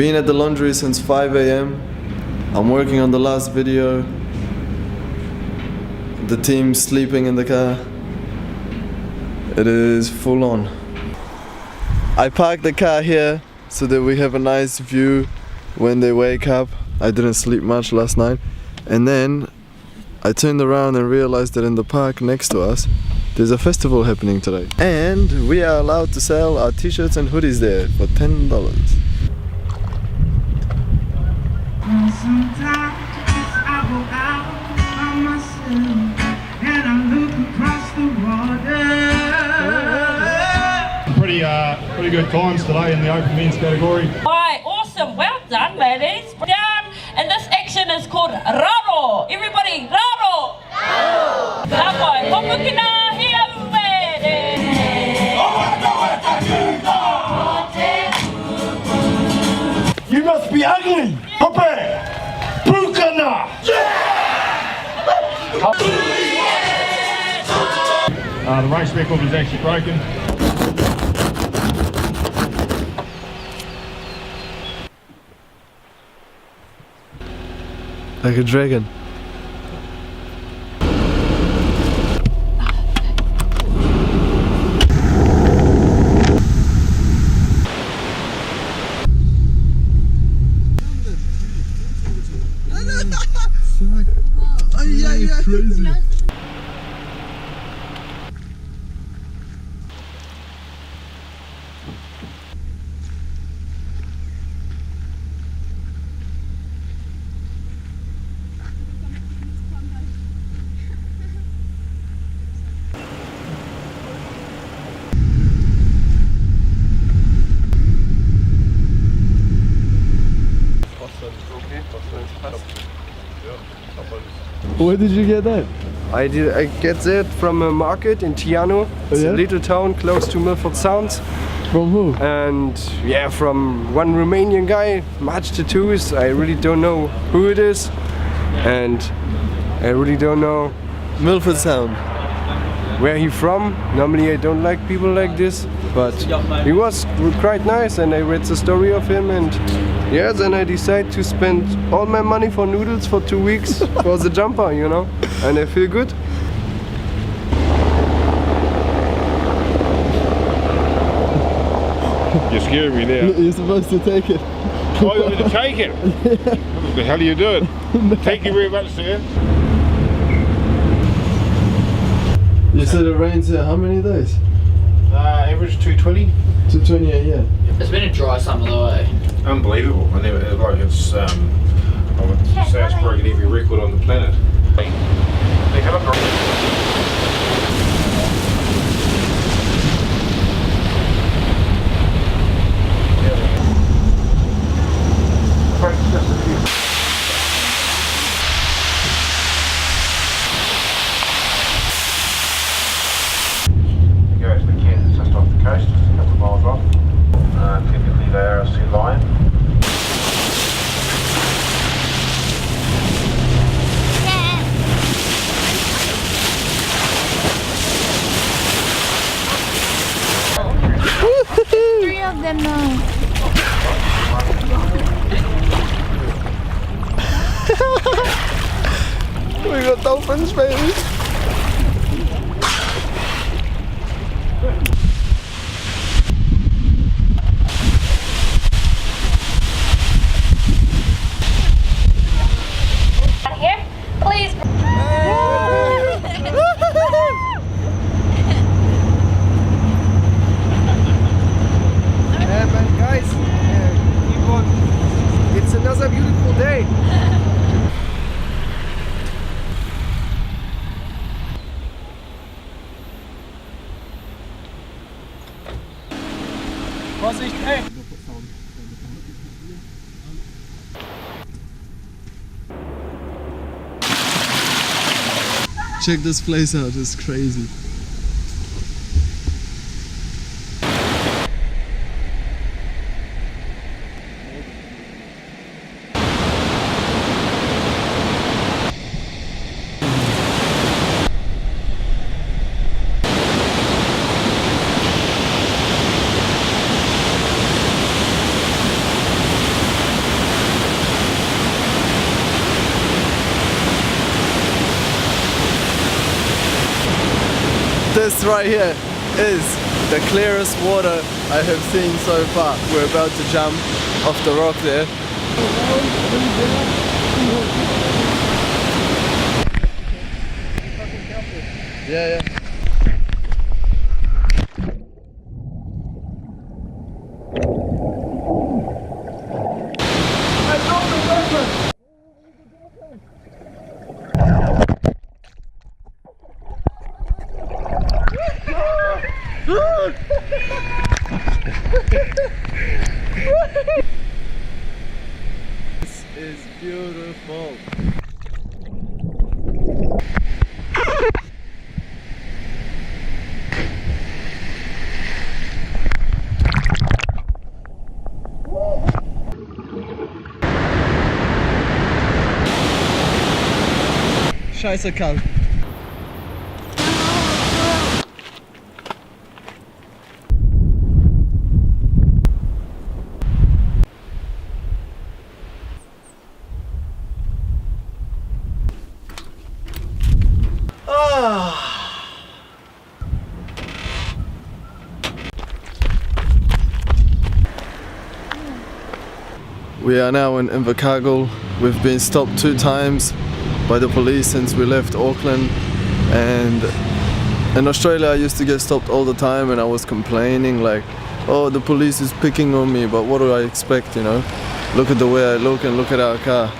Been at the laundry since 5 a.m. I'm working on the last video. The team's sleeping in the car. It is full on. I parked the car here so that we have a nice view when they wake up. I didn't sleep much last night. And then I turned around and realized that in the park next to us there's a festival happening today. And we are allowed to sell our t-shirts and hoodies there for $10. Sometimes I go out by myself and I look across the water. Pretty good times today in the open men's category. Hi, awesome, well done ladies. Down, and this action is called Raro. Everybody, Raro! Raro! Raro! Hopukina hiawere. You must be ugly! Hoppe! Pukana! The race record was actually broken. Like a dragon. Crazy. Where did you get that? I get that from a market in Tiano. It's a little town close to Milford Sounds. From who? And yeah, from one Romanian guy, much tattoos. I really don't know who it is. And I really don't know Milford Sound. where he from. Normally I don't like people like this, but he was quite nice and I read the story of him, and yeah, then I decided to spend all my money for noodles for 2 weeks for the jumper, you know, and I feel good. You're scaring me now. You're supposed to take it. Oh, you want me to take it? What the hell are you doing? Thank you very much, sir. You said it rains here how many days? Average 220. 220 a year. It's been a dry summer though, eh? Unbelievable. I never, like it's, I would say it's broken every record on the planet. They haven't just off the coast, just a couple of miles off. Typically they are a sea lion. Three of them now. We got dolphins, baby. Here, please. Yeah, man, guys, keep on. It's another beautiful day. Vorsicht, ey! Check this place out, it's crazy. This right here is the clearest water I have seen so far. We're about to jump off the rock there. Yeah. This is beautiful. Scheiße kalt. We are now in Invercargill. We've been stopped 2 times by the police since we left Auckland, and in Australia I used to get stopped all the time and I was complaining like, oh, the police is picking on me, but what do I expect, you know? Look at the way I look and look at our car.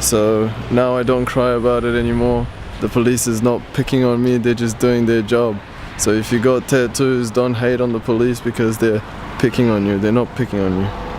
So now I don't cry about it anymore. The police is not picking on me, they're just doing their job. So if you got tattoos, don't hate on the police because they're picking on you, they're not picking on you.